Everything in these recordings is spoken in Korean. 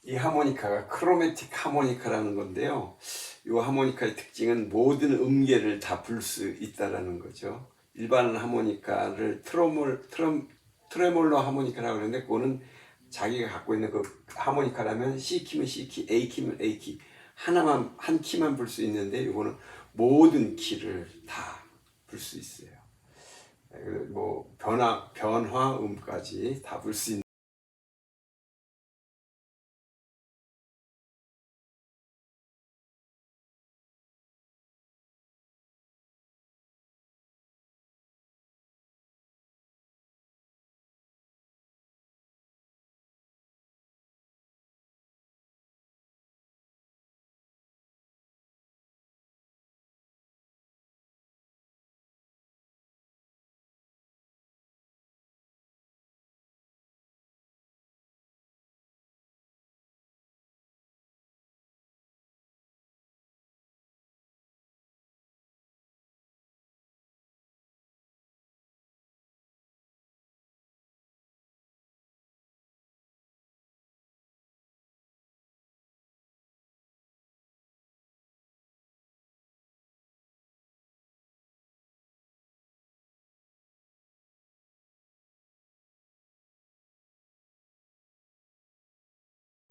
이 하모니카가 크로매틱 하모니카라는 건데요. 이 하모니카의 특징은 모든 음계를 다 불 수 있다라는 거죠. 일반 하모니카를 트레몰로 하모니카라고 그러는데, 그거는 자기가 갖고 있는 그 하모니카라면 C 키면 C 키, A 키면 A 키, 하나만 한 키만 불 수 있는데, 이거는 모든 키를 다 불 수 있어요. 뭐 변화음까지 다 불 수 있는.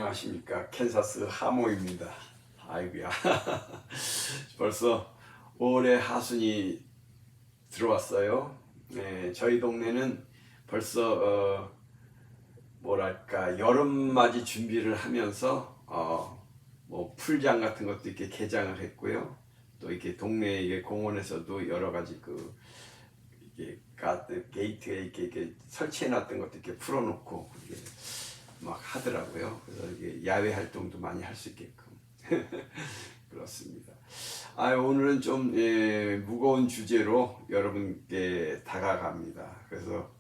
안녕하십니까, 캔사스 하모입니다. 아이고야. 벌써 올해 하순이 들어왔어요. 네, 저희 동네는 벌써 뭐랄까 여름맞이 준비를 하면서 뭐 풀장 같은 것도 이렇게 개장을 했고요. 또 이렇게 동네 이게 공원에서도 여러 가지 그 이게 게이트에 이렇게 설치해놨던 것도 이렇게 풀어놓고 이렇게 막 하더라고요. 그래서 이게 야외 활동도 많이 할 수 있게끔 그렇습니다. 오늘은 좀 무거운 주제로 여러분께 다가갑니다. 그래서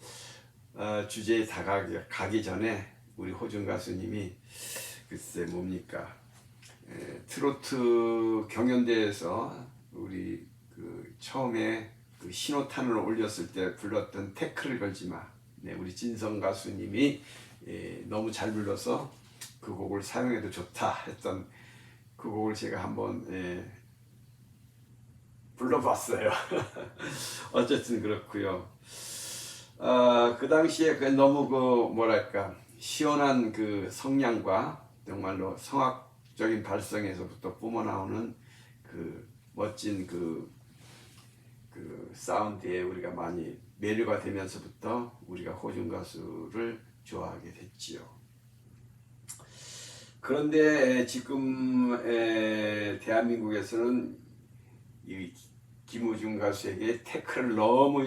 주제에 다가가기 전에 우리 호준 가수님이 글쎄 뭡니까, 트로트 경연대회에서 우리 그 처음에 그 신호탄을 올렸을 때 불렀던 태클을 걸지 마. 네, 우리 진성 가수님이 너무 잘 불러서 그 곡을 사용해도 좋다 했던 그 곡을 제가 한번 불러봤어요. 어쨌든 그렇고요. 그 당시에 그 너무 그 뭐랄까 시원한 그 성량과 정말로 성악적인 발성에서부터 뿜어나오는 그 멋진 그 사운드에 우리가 많이 매료가 되면서부터 우리가 호준 가수를 좋아하게 됐지요. 그런데 지금 대한민국에서는 이 김호중 가수에게 태클을 너무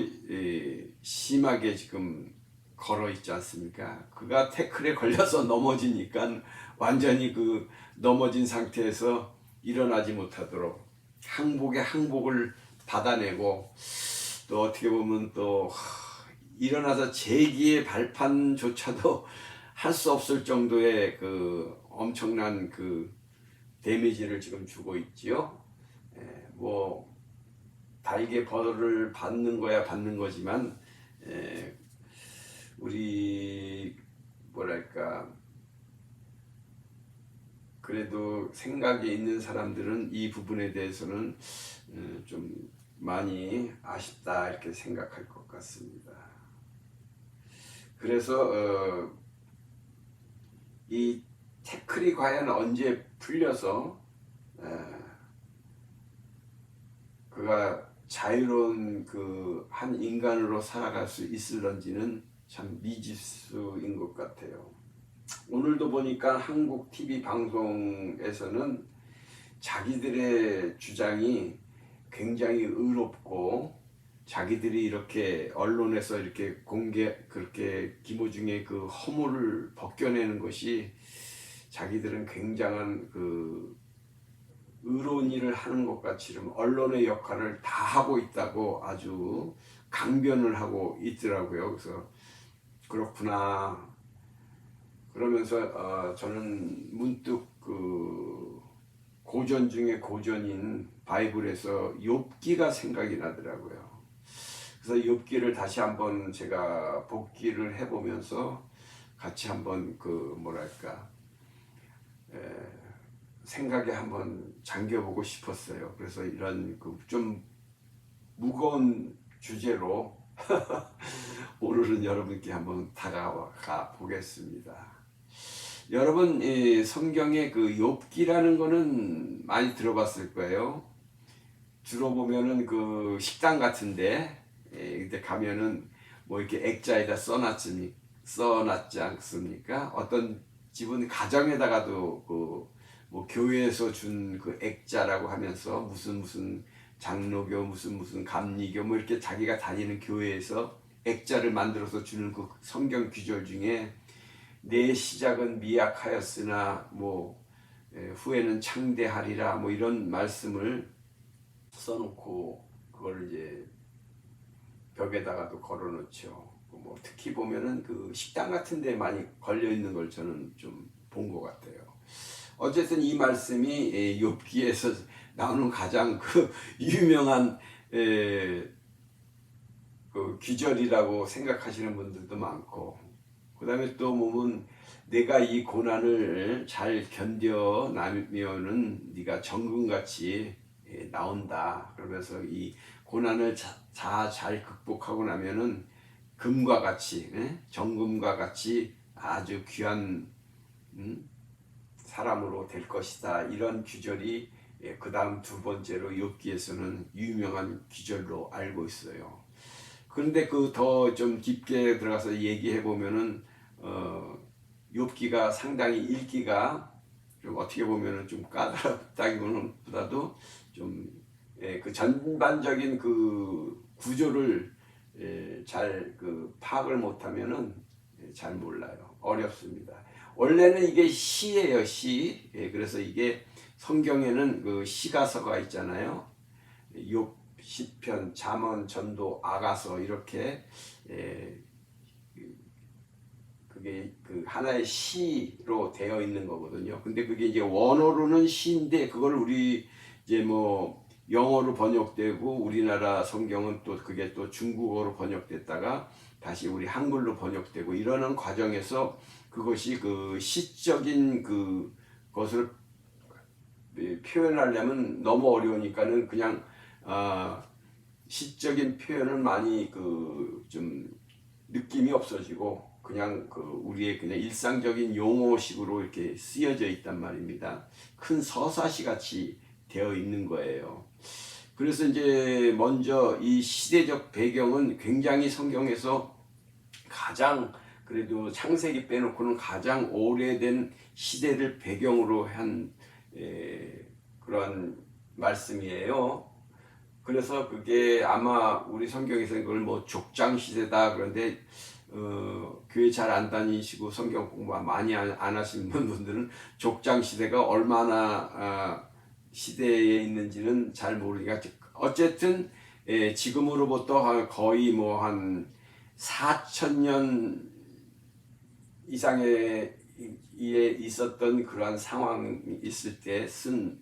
심하게 지금 걸어 있지 않습니까? 그가 태클에 걸려서 넘어지니까 완전히 그 넘어진 상태에서 일어나지 못하도록 항복에 항복을 받아내고, 또 어떻게 보면 또 일어나서 재기의 발판조차도 할 수 없을 정도의 그 엄청난 그 데미지를 지금 주고 있지요. 뭐 달게 벌을 받는 거야 받는 거지만, 우리 뭐랄까 그래도 생각이 있는 사람들은 이 부분에 대해서는 좀 많이 아쉽다 이렇게 생각할 것 같습니다. 그래서 이 태클이 과연 언제 풀려서 그가 자유로운 그 한 인간으로 살아갈 수 있을런지는 참 미지수인 것 같아요. 오늘도 보니까 한국 TV 방송에서는 자기들의 주장이 굉장히 의롭고, 자기들이 이렇게 언론에서 이렇게 그렇게 김호중의 그 허물을 벗겨내는 것이 자기들은 굉장한 그 의로운 일을 하는 것 같이 언론의 역할을 다 하고 있다고 아주 강변을 하고 있더라고요. 그래서 그렇구나 그러면서 저는 문득 그 고전 중에 고전인 바이블에서 욥기가 생각이 나더라고요. 그래서 욥기를 다시 한번 제가 복기를 해보면서 같이 한번 그 뭐랄까 생각에 한번 잠겨보고 싶었어요. 그래서 이런 그 좀 무거운 주제로 오늘은 여러분께 한번 다가가 보겠습니다. 여러분, 이 성경의 그 욥기라는 거는 많이 들어봤을 거예요. 주로 보면은 그 식당 같은데, 그때 가면은 뭐 이렇게 액자에다 써놨지 않습니까? 어떤 집은 가정에다가도 그 뭐 교회에서 준 그 액자라고 하면서 무슨 장로교 무슨 감리교 뭐 이렇게 자기가 다니는 교회에서 액자를 만들어서 주는 그 성경 구절 중에 내 시작은 미약하였으나 뭐 후에는 창대하리라 뭐 이런 말씀을 써놓고 그걸 이제 벽에다가도 걸어놓죠. 뭐 특히 보면은 그 식당 같은 데 많이 걸려 있는 걸 저는 좀 본 것 같아요. 어쨌든 이 말씀이 욥기에서 나오는 가장 그 유명한 그 귀절이라고 생각하시는 분들도 많고, 그 다음에 또 보면 내가 이 고난을 잘 견뎌나면은 네가 정금같이 나온다. 그러면서 이 고난을 잘 극복하고 나면은 금과 같이 정금과 같이 아주 귀한 사람으로 될 것이다. 이런 귀절이 그 다음 두 번째로 욥기에서는 유명한 귀절로 알고 있어요. 그런데 그 더 좀 깊게 들어가서 얘기해 보면은 욥기가 상당히 읽기가 좀 어떻게 보면은 좀 까다롭다기보다도 좀 그 전반적인 그 구조를 잘 그 파악을 못하면은 잘 몰라요. 어렵습니다. 원래는 이게 시예요, 시. 그래서 이게 성경에는 그 시가서가 있잖아요. 욥, 시편, 잠언, 전도, 아가서 이렇게 그게 그 하나의 시로 되어 있는 거거든요. 근데 그게 이제 원어로는 시인데 그걸 우리 이제 뭐 영어로 번역되고 우리나라 성경은 또 그게 또 중국어로 번역됐다가 다시 우리 한글로 번역되고 이러는 과정에서 그것이 그 시적인 그 것을 표현하려면 너무 어려우니까는 그냥 시적인 표현은 많이 그 좀 느낌이 없어지고 그냥 그 우리의 그냥 일상적인 용어식으로 이렇게 쓰여져 있단 말입니다. 큰 서사시 같이 되어 있는 거예요. 그래서 이제 먼저 이 시대적 배경은 굉장히 성경에서 가장 그래도 창세기 빼놓고는 가장 오래된 시대를 배경으로 한 그런 말씀이에요. 그래서 그게 아마 우리 성경에서는 그걸 뭐 족장 시대다 그런데 교회 잘 안 다니시고 성경 공부 많이 안 하시는 분들은 족장 시대가 얼마나 시대에 있는지는 잘 모르니까 어쨌든 지금으로부터 거의 뭐 한 4,000년 이상의 있었던 그러한 상황이 있을 때 쓴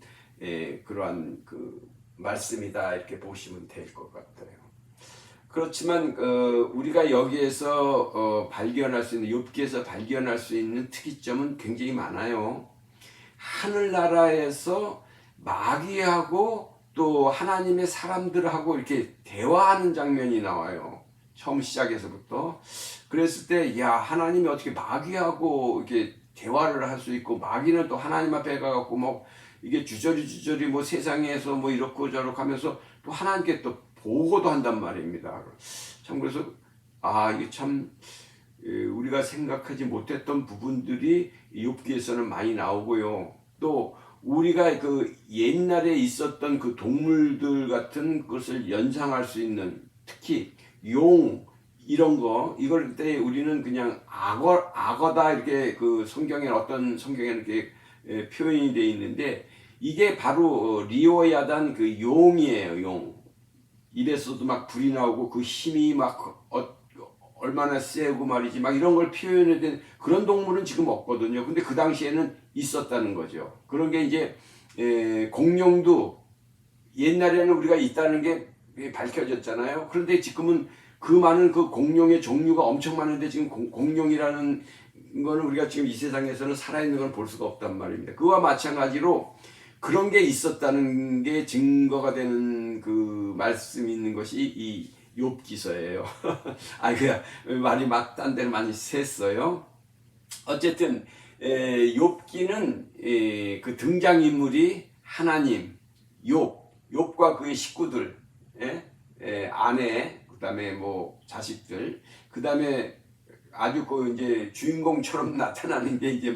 그러한 그 말씀이다 이렇게 보시면 될 것 같아요. 그렇지만 우리가 여기에서 발견할 수 있는 욥기에서 발견할 수 있는 특이점은 굉장히 많아요. 하늘나라에서 마귀하고 또 하나님의 사람들하고 이렇게 대화하는 장면이 나와요. 처음 시작에서부터. 그랬을 때, 야, 하나님이 어떻게 마귀하고 이렇게 대화를 할 수 있고, 마귀는 또 하나님 앞에 가갖고 뭐, 이게 주저리 뭐 세상에서 뭐 이렇고 저렇고 하면서 또 하나님께 또 보고도 한단 말입니다. 참, 그래서, 이게 참, 우리가 생각하지 못했던 부분들이 욥기에서는 많이 나오고요. 또, 우리가 그 옛날에 있었던 그 동물들 같은 것을 연상할 수 있는 특히 용 이런 거 이걸 때 우리는 그냥 악어다 이렇게 그 어떤 성경에는 이렇게 표현이 되어 있는데 이게 바로 리오야단 그 용이에요. 용 입에서도 막 불이 나오고 그 힘이 막 얼마나 세고 말이지 막 이런 걸 표현해 된 그런 동물은 지금 없거든요. 근데 그 당시에는 있었다는 거죠. 그런 게 이제 공룡도 옛날에는 우리가 있다는 게 밝혀졌잖아요. 그런데 지금은 그 많은 그 공룡의 종류가 엄청 많은데 지금 공룡이라는 거는 우리가 지금 이 세상에서는 살아있는 걸 볼 수가 없단 말입니다. 그와 마찬가지로 그런 게 있었다는 게 증거가 되는 그 말씀이 있는 것이 이 욥기서예요. 아, 그냥 말이 막 딴 데를 많이 샜어요. 어쨌든 욥기는 그 등장인물이 하나님, 욥과 그의 식구들, 아내, 그다음에 뭐 자식들, 그다음에 아주 그 이제 주인공처럼 나타나는 게 이제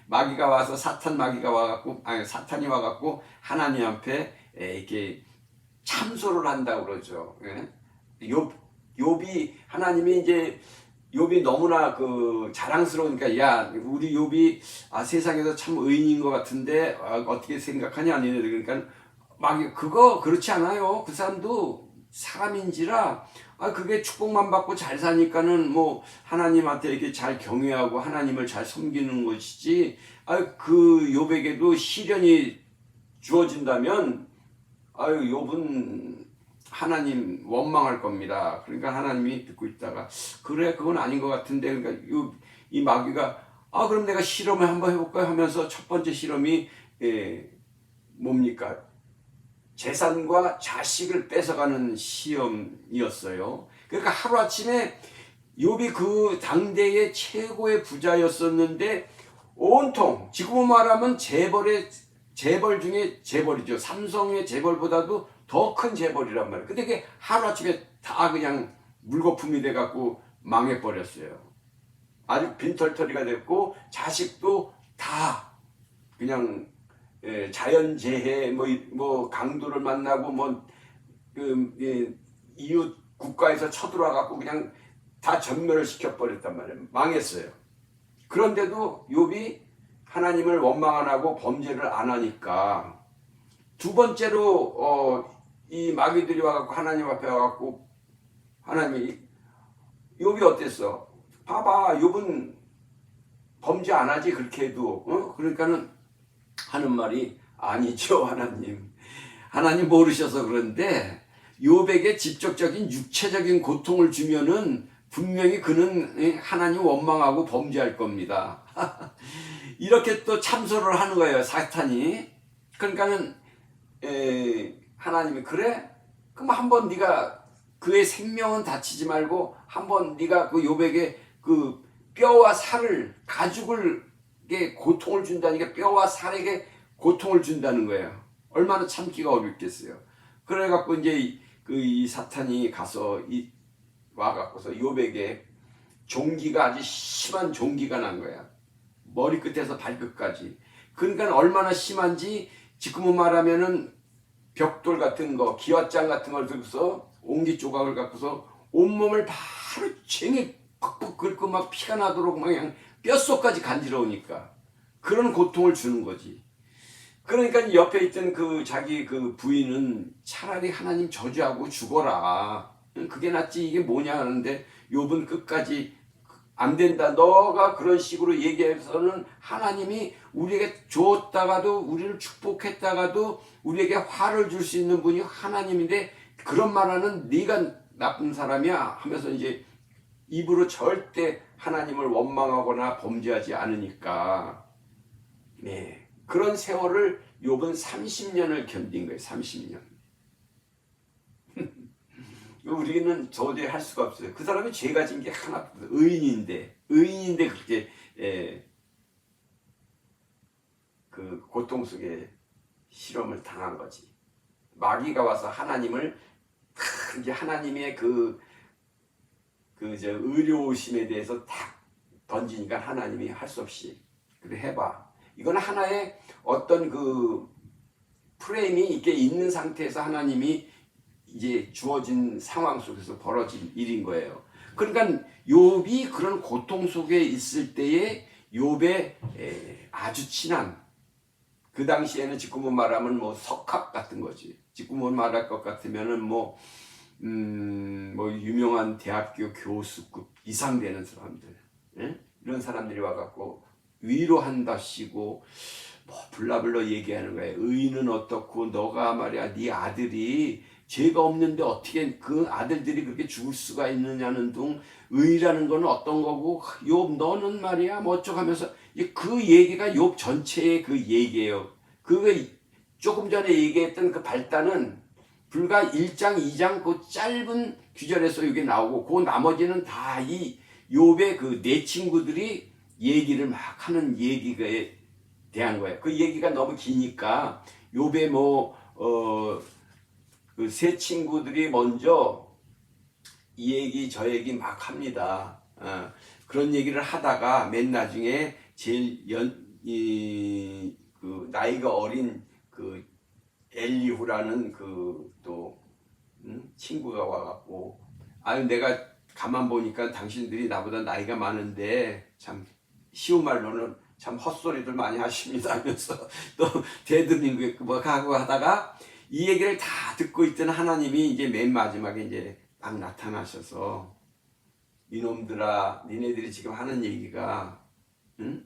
마귀가 와서 마귀가 와갖고 사탄이 와갖고 하나님 앞에 이렇게 참소를 한다고 그러죠. 욥이 하나님이 이제 욥이 너무나 그 자랑스러우니까 야 우리 욥이 세상에서 참 의인인 것 같은데 어떻게 생각하냐 아니냐 그러니까 막 그거 그렇지 않아요. 그 사람도 사람인지라 그게 축복만 받고 잘 사니까는 뭐 하나님한테 이렇게 잘 경외하고 하나님을 잘 섬기는 것이지 그 욥에게도 시련이 주어진다면 욥은 하나님 원망할 겁니다. 그러니까 하나님이 듣고 있다가 그래 그건 아닌 것 같은데 그러니까 이 마귀가 그럼 내가 실험을 한번 해볼까 하면서 첫 번째 실험이 뭡니까? 재산과 자식을 뺏어가는 시험이었어요. 그러니까 하루아침에 욥이 그 당대의 최고의 부자였었는데 온통 지금 말하면 재벌 중에 재벌이죠. 삼성의 재벌보다도 더 큰 재벌이란 말이에요. 근데 그게 하루아침에 다 그냥 물거품이 돼갖고 망해버렸어요. 아주 빈털터리가 됐고 자식도 다 그냥 자연재해 뭐 강도를 만나고 이웃 국가에서 쳐들어와갖고 그냥 다 전멸을 시켜버렸단 말이에요. 망했어요. 그런데도 욥이 하나님을 원망 안 하고 범죄를 안 하니까 두 번째로 이 마귀들이 와갖고 하나님 앞에 와갖고 하나님이 욥이 어땠어? 봐봐 욥은 범죄 안 하지 그렇게 해도 그러니까는 하는 말이 아니죠 하나님 모르셔서 그런데 욥에게 직접적인 육체적인 고통을 주면은 분명히 그는 하나님 원망하고 범죄할 겁니다. 이렇게 또 참소를 하는 거예요 사탄이. 그러니까는 하나님이 그래? 그럼 한번 네가 그의 생명은 다치지 말고 한번 네가 그 욥에게 그 뼈와 살을 가죽을 고통을 준다니까 뼈와 살에게 고통을 준다는 거예요. 얼마나 참기가 어렵겠어요. 그래갖고 이제 이 사탄이 가서 와갖고서 욥에게 종기가 아주 심한 종기가 난 거야. 머리끝에서 발끝까지. 그러니까 얼마나 심한지 지금은 말하면은 벽돌 같은 거, 기왓장 같은 걸 들고서 옹기 조각을 갖고서 온몸을 바로 쟁이 푹푹 긁고 막 피가 나도록 막 그냥 뼛속까지 간지러우니까 그런 고통을 주는 거지. 그러니까 옆에 있던 그 자기 그 부인은 차라리 하나님 저주하고 죽어라. 그게 낫지 이게 뭐냐 하는데 욥은 끝까지 안 된다. 너가 그런 식으로 얘기해서는 하나님이 우리에게 줬다가도 우리를 축복했다가도 우리에게 화를 줄 수 있는 분이 하나님인데 그런 말하는 네가 나쁜 사람이야 하면서 이제 입으로 절대 하나님을 원망하거나 범죄하지 않으니까 그런 세월을 욥은 30년을 견딘 거예요. 30년. 우리는 도저히 할 수가 없어요. 그 사람이 죄가 진 게 하나 의인인데 그렇게 그 고통 속에 실험을 당한 거지. 마귀가 와서 하나님을 이제 하나님의 저 의로우심에 대해서 딱 던지니까 하나님이 할 수 없이 그래 해봐. 이건 하나의 어떤 그 프레임이 이렇게 있는 상태에서 하나님이 이제 주어진 상황 속에서 벌어진 일인 거예요. 그러니까 욥이 그런 고통 속에 있을 때에 욥의 아주 친한 그 당시에는 지금은 말하면 뭐 석학 같은 거지. 지금은 말할 것 같으면은 뭐 유명한 대학교 교수급 이상 되는 사람들, 이런 사람들이 와갖고 위로한다시고 뭐 블라블라 얘기하는 거예요. 의인은 어떻고 너가 말이야 네 아들이 죄가 없는데 어떻게 그 아들들이 그렇게 죽을 수가 있느냐는 둥 의라는 건 어떤 거고 욥 너는 말이야 뭐 어쩌고 하면서 그 얘기가 욥 전체의 그 얘기예요. 그 조금 전에 얘기했던 그 발단은 불과 1장 2장 그 짧은 규절에서 이게 나오고 그 나머지는 다 이 욥의 그 네 친구들이 얘기를 막 하는 얘기에 대한 거예요. 그 얘기가 너무 기니까 욥의 그 세 친구들이 먼저 이 얘기 저 얘기 막 합니다. 그런 얘기를 하다가 맨 나중에 제일 그 나이가 어린 그 엘리후라는 그 또 친구가 와갖고 아유 내가 가만 보니까 당신들이 나보다 나이가 많은데 참 쉬운 말로는 참 헛소리들 많이 하십니다 하면서 또 대드님 뭐 하고 하다가 이 얘기를 다 듣고 있던 하나님이 이제 맨 마지막에 이제 막 나타나셔서 이놈들아 니네들이 지금 하는 얘기가 응?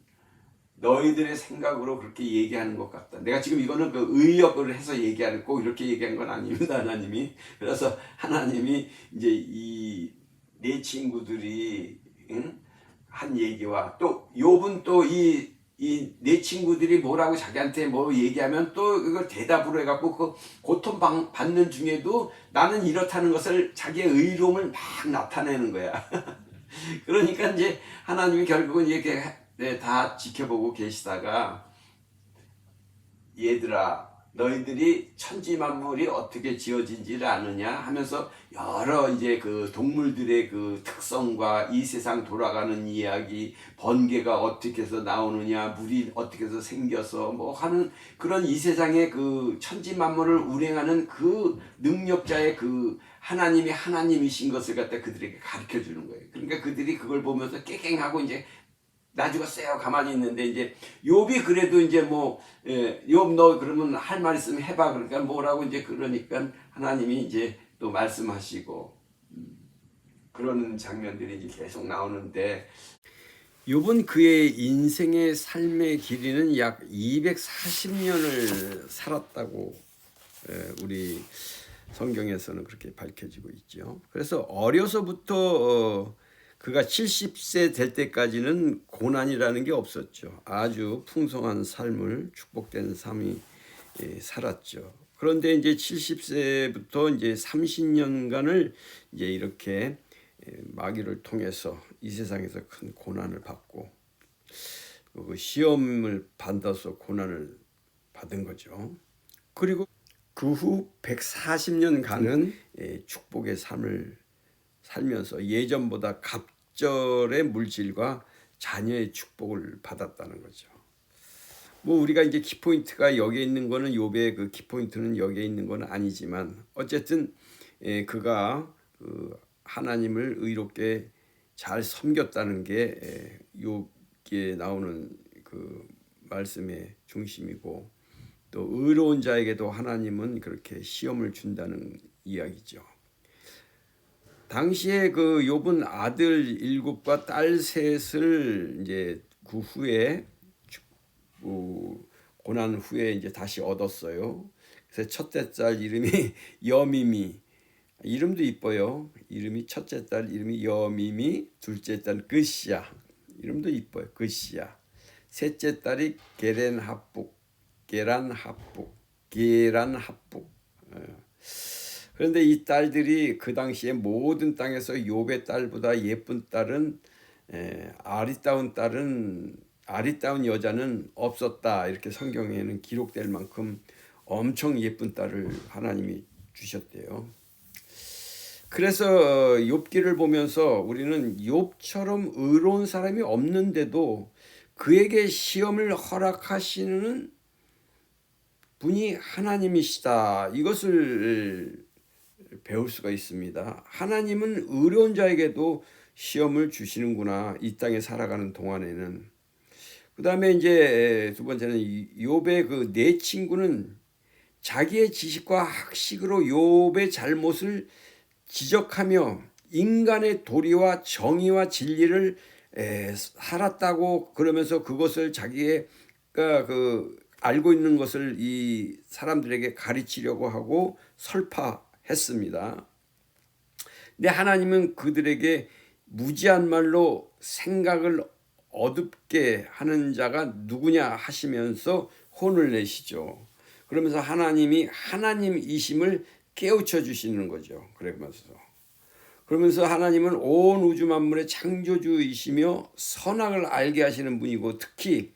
너희들의 생각으로 그렇게 얘기하는 것 같다. 내가 지금 이거는 그 의역을 해서 얘기하는 꼭 이렇게 얘기한 건 아닙니다. 하나님이. 그래서 하나님이 이제 이 네 친구들이 응? 한 얘기와 또 욥은 또 이 네 친구들이 뭐라고 자기한테 뭐 얘기하면 또 이걸 대답으로 해갖고 그 고통 받는 중에도 나는 이렇다는 것을 자기의 의로움을 막 나타내는 거야. 그러니까 이제 하나님이 결국은 이렇게 다 지켜보고 계시다가 얘들아 너희들이 천지 만물이 어떻게 지어진지를 아느냐 하면서 여러 이제 그 동물들의 그 특성과 이 세상 돌아가는 이야기, 번개가 어떻게 해서 나오느냐, 물이 어떻게 해서 생겨서 뭐 하는 그런 이 세상의 그 천지 만물을 운행하는 그 능력자의 그 하나님이 하나님이신 것을 갖다 그들에게 가르쳐 주는 거예요. 그러니까 그들이 그걸 보면서 깨갱하고 이제 나 죽었어요 가만히 있는데 이제 욥이 그래도 이제 뭐 욥 너 그러면 할 말 있으면 해봐 그러니까 뭐라고 이제 그러니까 하나님이 이제 또 말씀하시고 그러는 장면들이 이제 계속 나오는데 욥은 그의 인생의 삶의 길이는 약 240년을 살았다고 우리 성경에서는 그렇게 밝혀지고 있죠. 그래서 어려서부터 그가 70세 될 때까지는 고난이라는 게 없었죠. 아주 풍성한 삶을 축복된 삶이 살았죠. 그런데 이제 70세부터 이제 30년간을 이제 이렇게 마귀를 통해서 이 세상에서 큰 고난을 받고 그 시험을 받아서 고난을 받은 거죠. 그리고 그 후 140년간은 축복의 삶을 살면서 예전보다 갑절의 물질과 자녀의 축복을 받았다는 거죠. 뭐 우리가 이제 키포인트가 여기에 있는 거는 욥의 그 키포인트는 여기에 있는 건 아니지만 어쨌든 그가 그 하나님을 의롭게 잘 섬겼다는 게 욥기에 나오는 그 말씀의 중심이고 또 의로운 자에게도 하나님은 그렇게 시험을 준다는 이야기죠. 당시에 그 욥은 아들 7과 딸 3을 이제 그 후에 고난 후에 이제 다시 얻었어요. 그래서 첫째 딸 이름이 여미미, 이름도 이뻐요. 이름이 첫째 딸 이름이 여미미, 둘째 딸 그시야, 이름도 이뻐요. 그시야. 셋째 딸이 게란합북. 그런데 이 딸들이 그 당시에 모든 땅에서 욥의 딸보다 예쁜 딸은 아리따운 여자는 없었다. 이렇게 성경에는 기록될 만큼 엄청 예쁜 딸을 하나님이 주셨대요. 그래서 욥기를 보면서 우리는 욥처럼 의로운 사람이 없는데도 그에게 시험을 허락하시는 분이 하나님이시다. 이것을 배울 수가 있습니다. 하나님은 의로운 자에게도 시험을 주시는구나. 이 땅에 살아가는 동안에는. 그 다음에 이제 두 번째는 욥의 그 네 친구는 자기의 지식과 학식으로 욥의 잘못을 지적하며 인간의 도리와 정의와 진리를 살았다고 그러면서 그것을 자기가 그 알고 있는 것을 이 사람들에게 가르치려고 하고 설파했습니다. 근데 하나님은 그들에게 무지한 말로 생각을 어둡게 하는 자가 누구냐 하시면서 혼을 내시죠. 그러면서 하나님이 하나님이심을 깨우쳐 주시는 거죠. 그러면서 하나님은 온 우주 만물의 창조주이시며 선악을 알게 하시는 분이고, 특히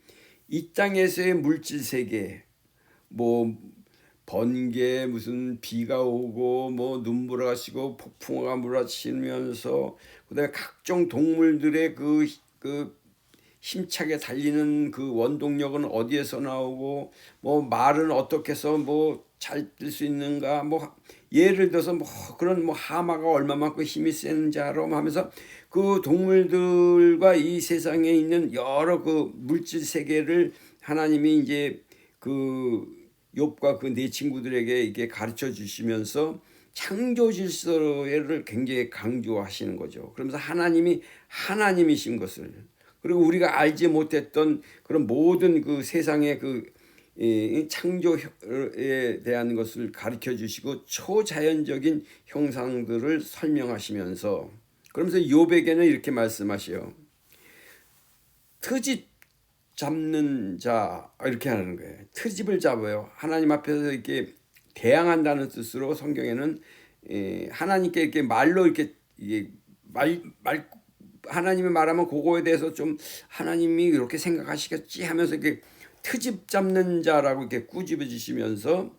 이 땅에서의 물질 세계, 뭐 번개, 무슨 비가 오고 뭐 눈보라가 치고 폭풍우가 몰아치면서, 그다음에 각종 동물들의 그 힘차게 달리는 그 원동력은 어디에서 나오고, 뭐 말은 어떻게 해서 뭐 잘 뜰 수 있는가, 뭐 예를 들어서 뭐 그런 뭐 하마가 얼마만큼 힘이 센지 알아 하면서 그 동물들과 이 세상에 있는 여러 그 물질 세계를 하나님이 이제 그 욥과 그 네 친구들에게 이게 가르쳐 주시면서 창조 질서를 굉장히 강조하시는 거죠. 그러면서 하나님이 하나님이신 것을, 그리고 우리가 알지 못했던 그런 모든 그 세상의 그 창조에 대한 것을 가르쳐 주시고 초자연적인 형상들을 설명하시면서, 그러면서 욥에게는 이렇게 말씀하셔요. 트집 잡는 자, 이렇게 하는 거예요. 트집을 잡아요. 하나님 앞에서 이렇게 대항한다는 뜻으로 성경에는 하나님께 이렇게 말로 이렇게 하나님이 말하면 그거에 대해서 좀 하나님이 이렇게 생각하시겠지 하면서 이렇게 트집 잡는 자라고 이렇게 꾸짖으시면서,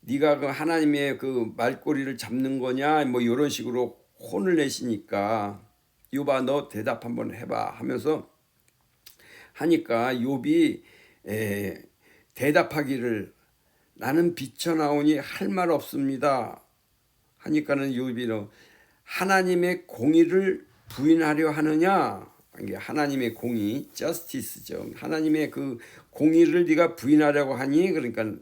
네가 그 하나님의 그 말꼬리를 잡는 거냐 뭐 이런 식으로 혼을 내시니까 욥아 너 대답 한번 해봐 하면서 하니까 욥이 대답하기를 나는 비쳐나오니 할 말 없습니다 하니까는 욥이 너 하나님의 공의를 부인하려 하느냐, 이게 하나님의 공의, justice죠. 하나님의 그 공의를 네가 부인하려고 하니, 그러니까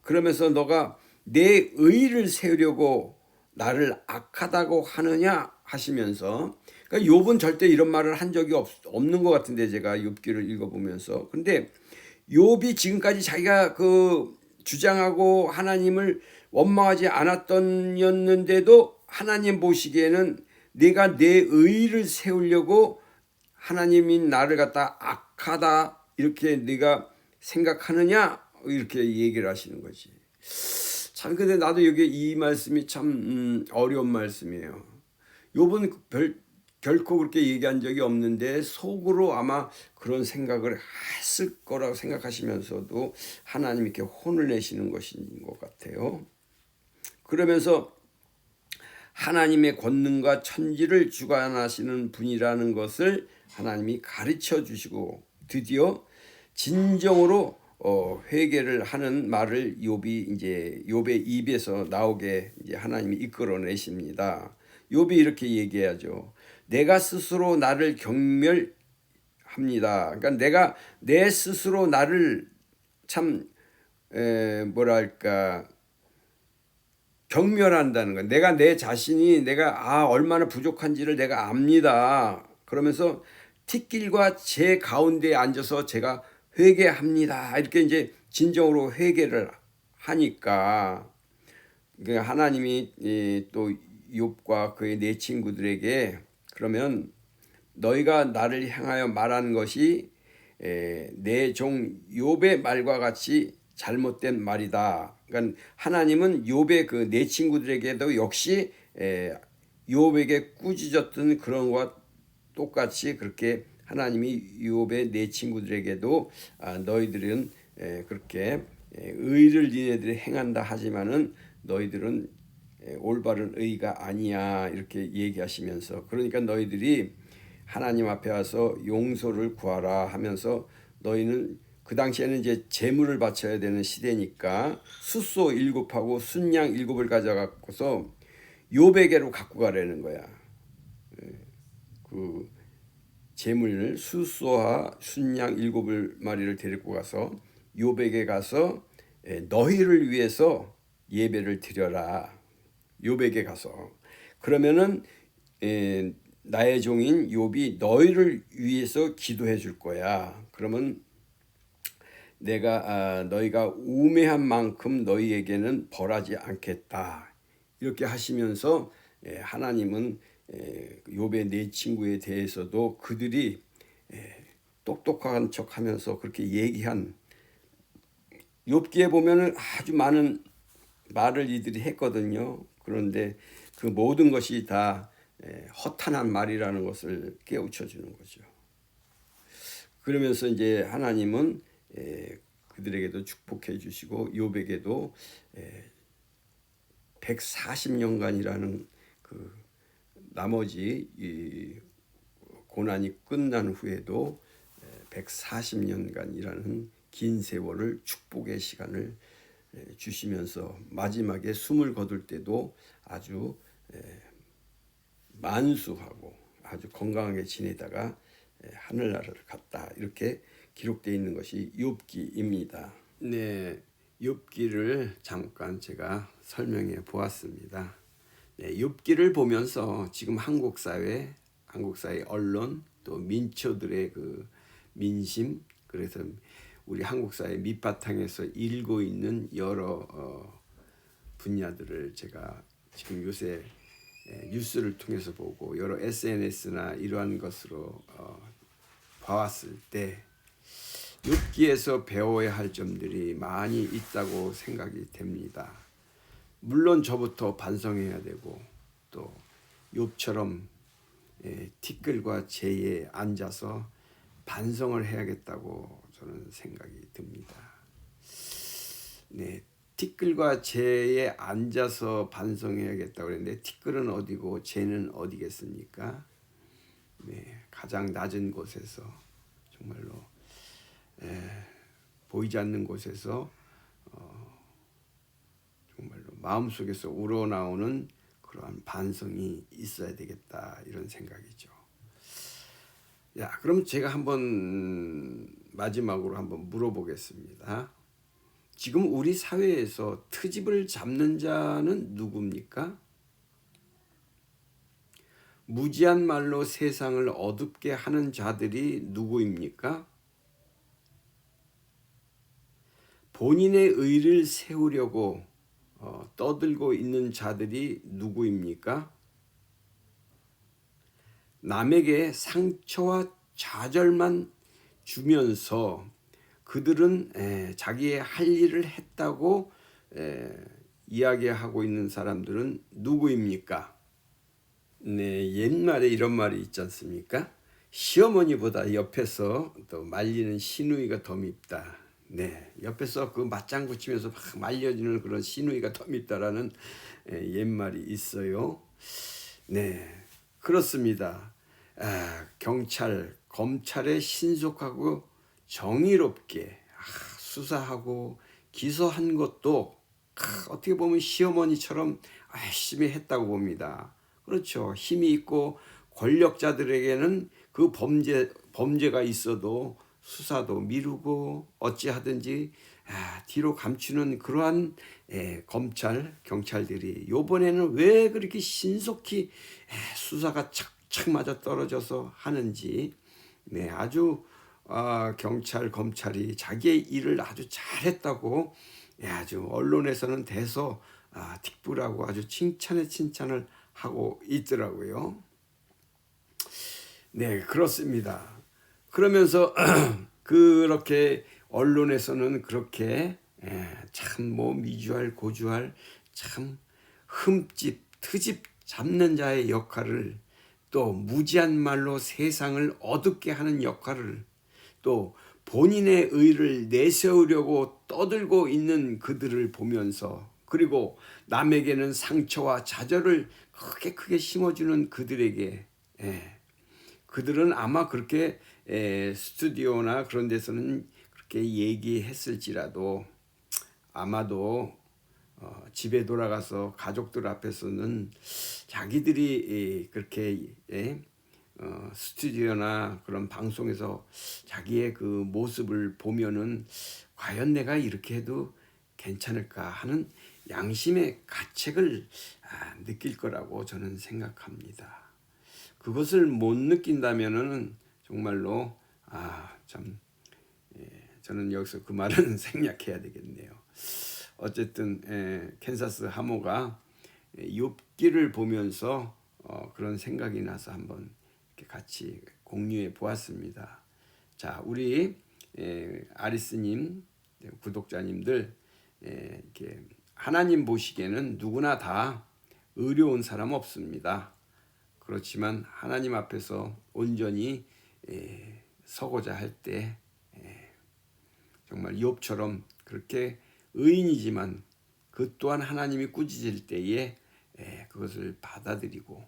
그러면서 너가 내 의를 세우려고 나를 악하다고 하느냐 하시면서, 그러니까 욥은 절대 이런 말을 한 적이 없는 것 같은데, 제가 욥기를 읽어보면서. 근데 욥이 지금까지 자기가 그 주장하고 하나님을 원망하지 않았던였는데도 하나님 보시기에는 내가 내 의를 세우려고 하나님인 나를 갖다 악하다 이렇게 네가 생각하느냐 이렇게 얘기를 하시는 거지. 참 근데 나도 여기 이 말씀이 참 어려운 말씀이에요. 욥은 결코 그렇게 얘기한 적이 없는데 속으로 아마 그런 생각을 했을 거라고 생각하시면서도 하나님 이렇게 혼을 내시는 것인 것 같아요. 그러면서 하나님의 권능과 천지를 주관하시는 분이라는 것을 하나님이 가르쳐 주시고 드디어 진정으로 회개를 하는 말을 욥의 입에서 나오게 이제 하나님이 이끌어내십니다. 욥이 이렇게 얘기하죠. 내가 스스로 나를 경멸합니다. 그러니까 내가 내 스스로 나를 참 뭐랄까 경멸한다는 거예요. 내가 내 자신이 내가 얼마나 부족한지를 내가 압니다. 그러면서 틱길과 제 가운데에 앉아서 제가 회개합니다. 이렇게 이제 진정으로 회개를 하니까 하나님이 또 욥과 그의 네 친구들에게 그러면 너희가 나를 향하여 말하는 것이 내 종 욥의 말과 같이 잘못된 말이다. 그러니까 하나님은 욥의 그 네 친구들에게도 역시 욥에게 꾸짖었던 그런 것과 똑같이 그렇게 하나님이 욥의 네 친구들에게도 너희들은 그렇게 의를 니네들이 행한다 하지만은 너희들은 올바른 의가 아니야 이렇게 얘기하시면서, 그러니까 너희들이 하나님 앞에 와서 용서를 구하라 하면서, 너희는 그 당시에는 이제 제물을 바쳐야 되는 시대니까 숫소 7하고 순양 7을 가져갖고서 욥에게로 갖고 가라는 거야. 그 제물을 숫소와 순양 7마리를 데리고 가서 욥에게 가서 너희를 위해서 예배를 드려라. 욥에게 가서 그러면은 나의 종인 욥이 너희를 위해서 기도해 줄 거야. 그러면 내가 너희가 우매한 만큼 너희에게는 벌하지 않겠다. 이렇게 하시면서 하나님은 욥의 네 친구에 대해서도 그들이 똑똑한 척하면서 그렇게 얘기한, 욥기에 보면은 아주 많은 말을 이들이 했거든요. 그런데 그 모든 것이 다 허탄한 말이라는 것을 깨우쳐 주는 거죠. 그러면서 이제 하나님은 그들에게도 축복해 주시고 욥에게도 140년간이라는 그 나머지 이 고난이 끝난 후에도 140년간이라는 긴 세월을 축복의 시간을 주시면서 마지막에 숨을 거둘 때도 아주 만수하고 아주 건강하게 지내다가 하늘나라를 갔다, 이렇게 기록되어 있는 것이 욥기입니다. 네, 욥기를 잠깐 제가 설명해 보았습니다. 네, 욥기를 보면서 지금 한국 사회 언론, 또 민초들의 그 민심, 그래서 우리 한국 사회 밑바탕에서 일고 있는 여러 분야들을 제가 지금 요새 뉴스를 통해서 보고 여러 SNS나 이러한 것으로 봐왔을 때 욥기에서 배워야 할 점들이 많이 있다고 생각이 됩니다. 물론 저부터 반성해야 되고, 또 욥처럼 티끌과 재에 앉아서 반성을 해야겠다고 저는 생각이 듭니다. 네, 티끌과 재에 앉아서 반성해야겠다고 그랬는데 티끌은 어디고 재는 어디겠습니까? 네, 가장 낮은 곳에서 정말로 보이지 않는 곳에서 정말로 마음속에서 우러나오는 그러한 반성이 있어야 되겠다, 이런 생각이죠. 야, 그럼 제가 한번 마지막으로 한번 물어보겠습니다. 지금 우리 사회에서 트집을 잡는 자는 누굽니까? 무지한 말로 세상을 어둡게 하는 자들이 누구입니까? 본인의 의를 세우려고 떠들고 있는 자들이 누구입니까? 남에게 상처와 좌절만 주면서 그들은 자기의 할 일을 했다고 이야기하고 있는 사람들은 누구입니까? 네, 옛말에 이런 말이 있지 않습니까? 시어머니보다 옆에서 또 말리는 시누이가 더 밉다. 네, 옆에서 그 맞장구 치면서 막 말려주는 그런 시누이가 더 밉다라는 옛말이 있어요. 네, 그렇습니다. 경찰, 검찰에 신속하고 정의롭게 수사하고 기소한 것도 어떻게 보면 시어머니처럼 열심히 했다고 봅니다. 그렇죠. 힘이 있고 권력자들에게는 그 범죄가 있어도 수사도 미루고 어찌하든지 뒤로 감추는 그러한 검찰, 경찰들이 요번에는 왜 그렇게 신속히 수사가 착착 맞아 떨어져서 하는지, 네, 아주 경찰, 검찰이 자기의 일을 아주 잘했다고 아주 언론에서는 대서 틱불하고 아주 칭찬을 하고 있더라고요. 네, 그렇습니다. 그러면서 그렇게 언론에서는 그렇게 참 뭐 미주알 고주알 참 흠집 트집 잡는 자의 역할을, 또 무지한 말로 세상을 어둡게 하는 역할을, 또 본인의 의를 내세우려고 떠들고 있는 그들을 보면서, 그리고 남에게는 상처와 좌절을 크게 심어주는 그들에게 그들은 아마 그렇게 스튜디오나 그런 데서는 그렇게 얘기했을지라도 아마도 집에 돌아가서 가족들 앞에서는 자기들이 그렇게 스튜디오나 그런 방송에서 자기의 그 모습을 보면은 과연 내가 이렇게 해도 괜찮을까 하는 양심의 가책을 느낄 거라고 저는 생각합니다. 그것을 못 느낀다면은 정말로 참 저는 여기서 그 말은 생략해야 되겠네요. 어쨌든 캔사스 하모가 욥기를 보면서 그런 생각이 나서 한번 이렇게 같이 공유해 보았습니다. 자, 우리 아리스님 구독자님들 이렇게 하나님 보시기에는 누구나 다 의로운 사람 없습니다. 그렇지만 하나님 앞에서 온전히 서고자 할 때 정말 욥처럼 그렇게 의인이지만 그 또한 하나님이 꾸짖을 때에 그것을 받아들이고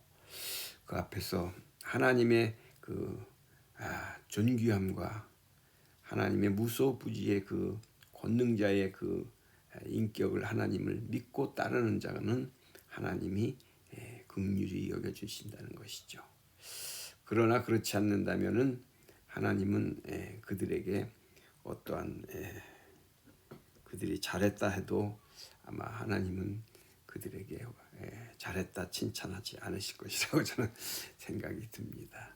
그 앞에서 하나님의 그 존귀함과 하나님의 무소부지의 그 권능자의 그 인격을 하나님을 믿고 따르는 자는 하나님이 긍휼히 여겨주신다는 것이죠. 그러나 그렇지 않는다면은 하나님은 그들에게 어떠한 그들이 잘했다 해도 아마 하나님은 그들에게 잘했다 칭찬하지 않으실 것이라고 저는 생각이 듭니다.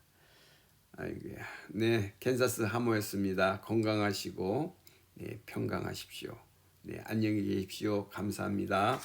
아이고야. 네, 캔사스 하모였습니다. 건강하시고 평강하십시오. 네, 안녕히 계십시오. 감사합니다.